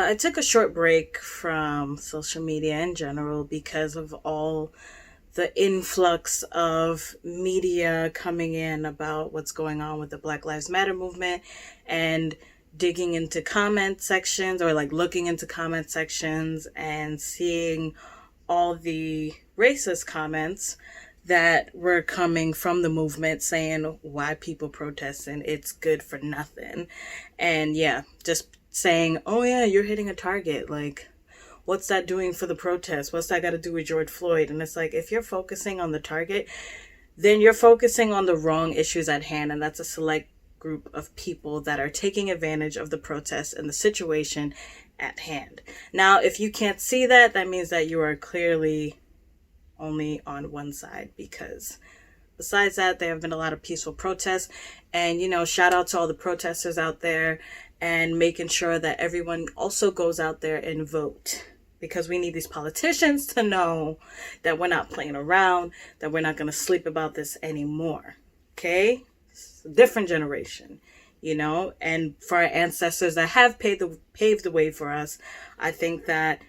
I took a short break from social media in general because of all the influx of media coming in about what's going on with the Black Lives Matter movement and digging into comment sections or like looking into comment sections and seeing all the racist comments that were coming from the movement saying why people protesting it's good for nothing. And yeah, just saying, oh yeah, you're hitting a target, like what's that doing for the protest? What's that got to do with George Floyd? And it's like, if you're focusing on the target, then you're focusing on the wrong issues at hand. And that's a select group of people that are taking advantage of the protest and the situation at hand. Now, if you can't see that, that means that you are clearly only on one side, because besides that, there have been a lot of peaceful protests. And, shout out to all the protesters out there and making sure that everyone also goes out there and vote, because we need these politicians to know that we're not playing around, that we're not going to sleep about this anymore. Okay? It's a different generation, and for our ancestors that have paved the way for us, I think that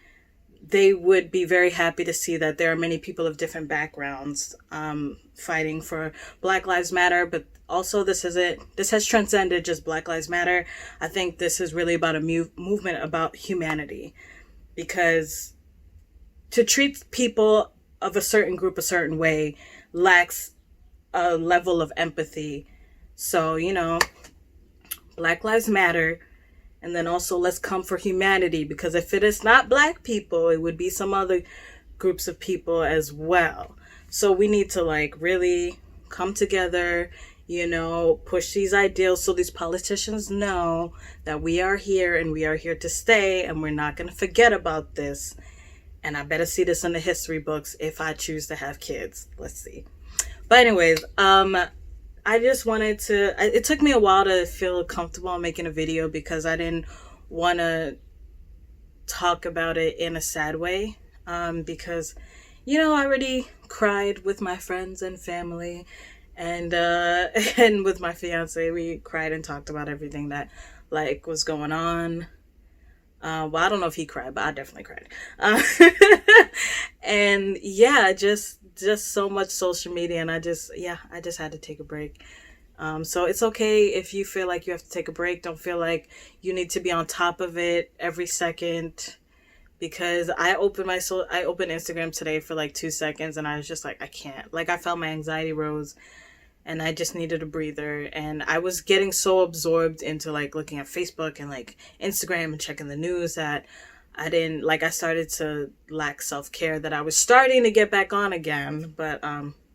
they would be very happy to see that there are many people of different backgrounds fighting for Black Lives Matter, but also this has transcended just Black Lives Matter. I think this is really about a movement about humanity, because to treat people of a certain group a certain way lacks a level of empathy. So, Black Lives Matter. And then also let's come for humanity, because if it is not Black people, it would be some other groups of people as well. So we need to really come together, push these ideals so these politicians know that we are here and we are here to stay, and we're not going to forget about this. And I better see this in the history books if I choose to have kids. Let's see. But anyways, I just wanted to, it took me a while to feel comfortable making a video, because I didn't want to talk about it in a sad way. Because, I already cried with my friends and family, and and with my fiance, we cried and talked about everything that was going on. Well, I don't know if he cried, but I definitely cried. And yeah, just so much social media, and I just had to take a break. So it's okay if you feel like you have to take a break. Don't feel like you need to be on top of it every second, because I opened Instagram today for 2 seconds, and I was just like, I can't. I felt my anxiety rose, and I just needed a breather. And I was getting so absorbed into looking at Facebook and Instagram and checking the news that I started to lack self-care, that I was starting to get back on again. But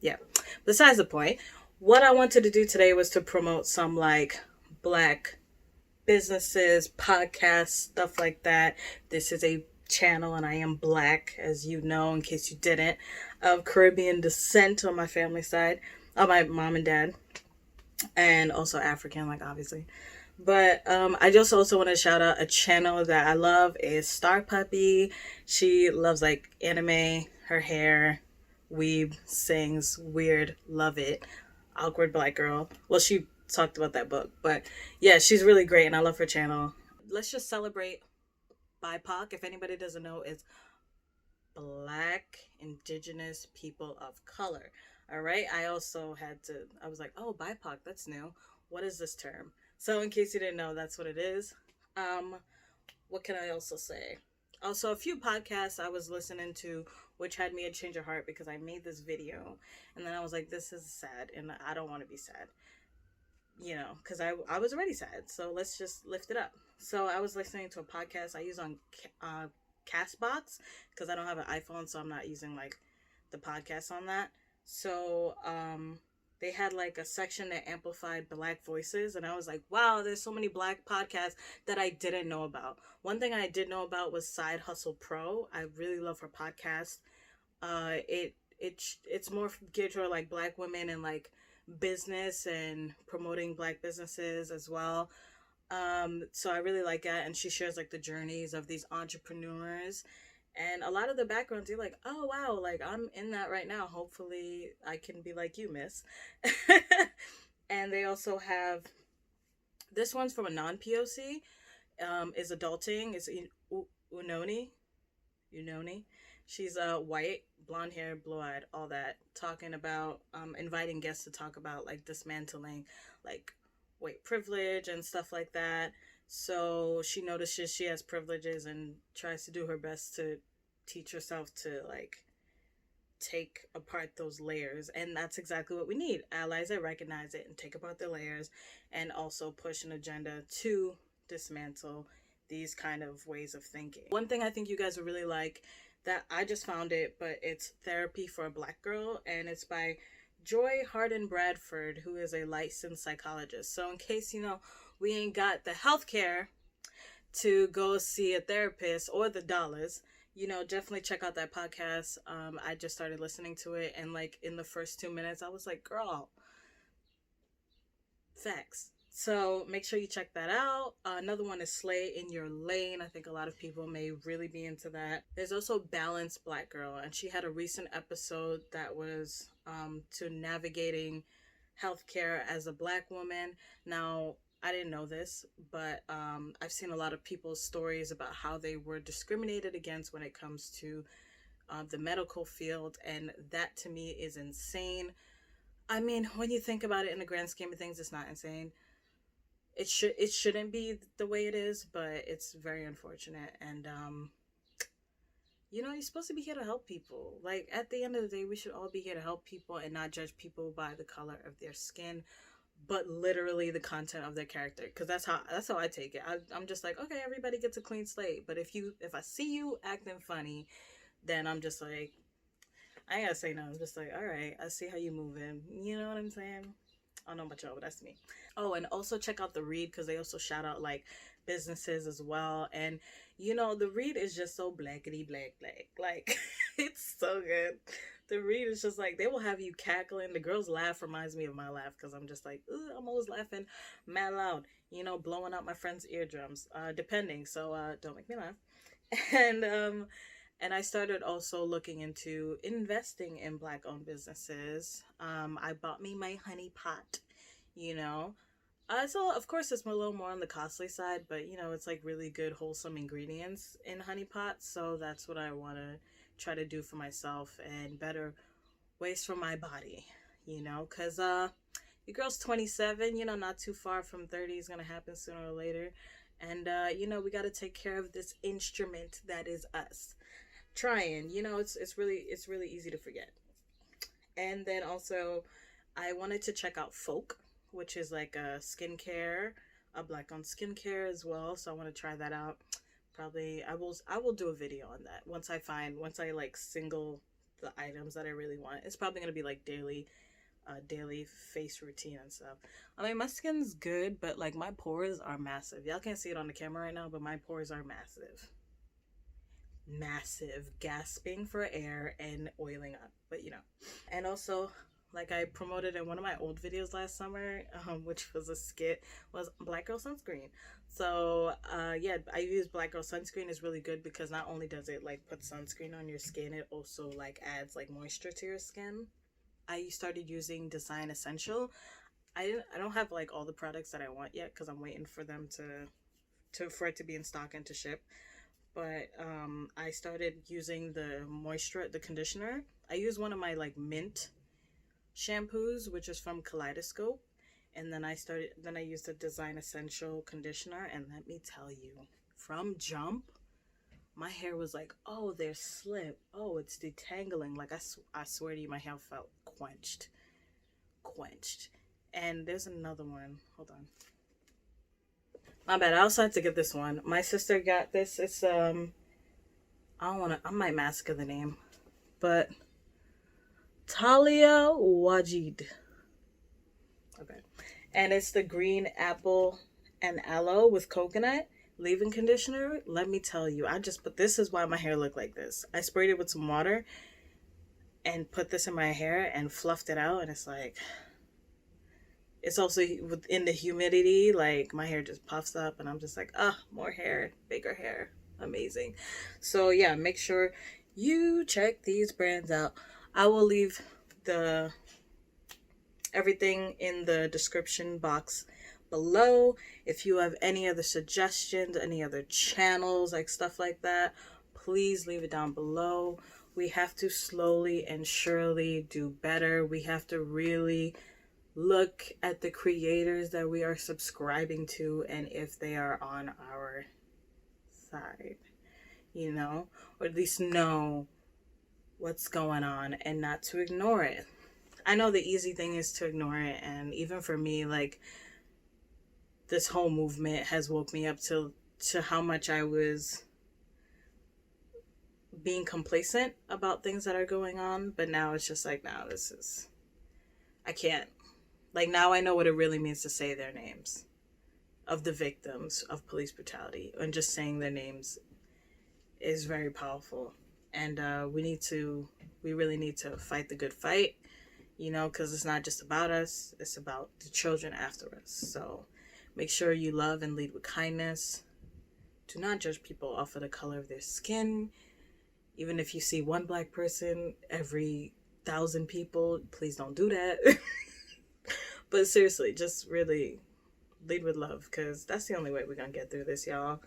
yeah, besides the point, what I wanted to do today was to promote some Black businesses, podcasts, stuff like that. This is a channel, and I am Black, as you know, in case you didn't, of Caribbean descent on my family side, on my mom and dad, and also African, obviously. But I just also want to shout out a channel that I love, is Star Puppy. She loves anime, her hair, weeb, sings, weird, love it. Awkward Black girl. Well, she talked about that book, but yeah, she's really great, and I love her channel. Let's just celebrate BIPOC. If anybody doesn't know, it's Black Indigenous People of Color. All right. I was like, oh, BIPOC, that's new. What is this term? So in case you didn't know, that's what it is. What can I also say? Also, a few podcasts I was listening to, which had me a change of heart, because I made this video, and then I was like, this is sad, and I don't want to be sad, because I was already sad. So let's just lift it up. So I was listening to a podcast I use on Castbox, because I don't have an iPhone, so I'm not using the podcast on that. So they had a section that amplified Black voices, and I was like, wow, there's so many Black podcasts that I didn't know about. One thing I did know about was Side Hustle Pro. I really love her podcast. It's more geared toward Black women and business and promoting Black businesses as well. So I really like that, and she shares the journeys of these entrepreneurs. And a lot of the backgrounds, you're like, oh, wow, I'm in that right now. Hopefully I can be like you, miss. And they also have, this one's from a non-POC. is adulting. Is Unoni. She's white, blonde hair, blue eyed, all that. Talking about inviting guests to talk about like dismantling like white privilege and stuff like that. So she notices she has privileges and tries to do her best to teach herself to like take apart those layers. And that's exactly what we need. Allies that recognize it and take apart the layers and also push an agenda to dismantle these kind of ways of thinking. One thing I think you guys would really like, that I just found it, but it's Therapy for a Black Girl, and it's by Joy Harden Bradford, who is a licensed psychologist. So in case we ain't got the healthcare to go see a therapist or the dollars, definitely check out that podcast. I just started listening to it, and like in the first 2 minutes, I was like, girl, facts. So make sure you check that out. Another one is Slay in Your Lane. I think a lot of people may really be into that. There's also Balanced Black Girl, and she had a recent episode that was to navigating healthcare as a Black woman. Now, I didn't know this, but I've seen a lot of people's stories about how they were discriminated against when it comes to the medical field, and that to me is insane. I mean, when you think about it in the grand scheme of things, it's not insane. It shouldn't be the way it is, but it's very unfortunate. And you're supposed to be here to help people. Like, at the end of the day, we should all be here to help people and not judge people by the color of their skin, but literally the content of their character. Because that's how I take it. I'm just like, okay, everybody gets a clean slate. But if I see you acting funny, then I'm just like, I ain't gotta say no. I'm just like, all right, I see how you moving. You know what I'm saying? I don't know about y'all, but that's me. Oh, and also check out The Read, because they also shout out like businesses as well. And The Read is just so blackety black. Like it's so good. The Read is just like, they will have you cackling. The girl's laugh reminds me of my laugh, because I'm just like, I'm always laughing mad loud, blowing out my friend's eardrums, depending. So don't make me laugh. And I started also looking into investing in Black owned businesses. I bought me my honey pot, So of course it's a little more on the costly side, but it's like really good wholesome ingredients in honey pots. So that's what I want to try to do for myself, and better ways for my body, because your girl's 27, not too far from 30 is going to happen sooner or later. And, we got to take care of this instrument that is us. Trying, it's really easy to forget. And then also I wanted to check out Folk, which is like a skincare, a Black owned skincare as well. So I want to try that out. Probably I will do a video on that once I like single the items that I really want. It's probably gonna be like daily face routine and stuff. I mean, my skin's good, but like my pores are massive. Y'all can't see it on the camera right now, but my pores are massive, gasping for air and oiling up, but and also, like I promoted in one of my old videos last summer, which was a skit, was Black Girl Sunscreen. So yeah, I use Black Girl Sunscreen. Is really good because not only does it like put sunscreen on your skin, it also like adds like moisture to your skin. I started using Design Essential. I don't have like all the products that I want yet, because I'm waiting for them for it to be in stock and to ship. But I started using the conditioner. I use one of my like mint shampoos, which is from Kaleidoscope, and then I used the Design Essential conditioner, and let me tell you, from jump, my hair was like, oh, there's slip, oh, it's detangling. Like I swear to you, my hair felt quenched. And there's another one. Hold on. My bad. I also had to get this one. My sister got this. It's I might massacre the name, but Talia Wajid. Okay. And it's the green apple and aloe with coconut leave-in conditioner. Let me tell you, but this is why my hair looked like this. I sprayed it with some water and put this in my hair and fluffed it out, and it's also within the humidity, like my hair just puffs up, and I'm just like, more hair, bigger hair, amazing. So yeah, make sure you check these brands out. I will leave everything in the description box below. If you have any other suggestions, any other channels, like stuff like that, please leave it down below. We have to slowly and surely do better. We have to really look at the creators that we are subscribing to and if they are on our side, you know, or at least know what's going on and not to ignore it. I know the easy thing is to ignore it, and even for me, like, this whole movement has woke me up to how much I was being complacent about things that are going on. But now it's just like, now I can't. Like, now I know what it really means to say their names of the victims of police brutality, and just saying their names is very powerful. And we really need to fight the good fight, you know, because it's not just about us, it's about the children after us. So make sure you love and lead with kindness. Do not judge people off of the color of their skin. Even if you see one black person every 1,000 people, please don't do that. But seriously, just really lead with love, because that's the only way we're going to get through this, y'all.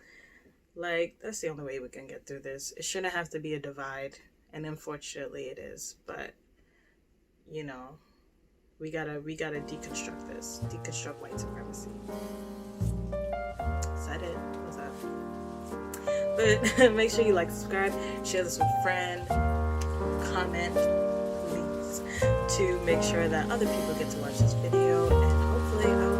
Like, that's the only way we can get through this. It shouldn't have to be a divide, and unfortunately it is. But, you know, we gotta deconstruct this. Deconstruct white supremacy. Is that it? What's that? But make sure you like, subscribe, share this with a friend, comment, please, to make sure that other people get to watch this video, and hopefully I'll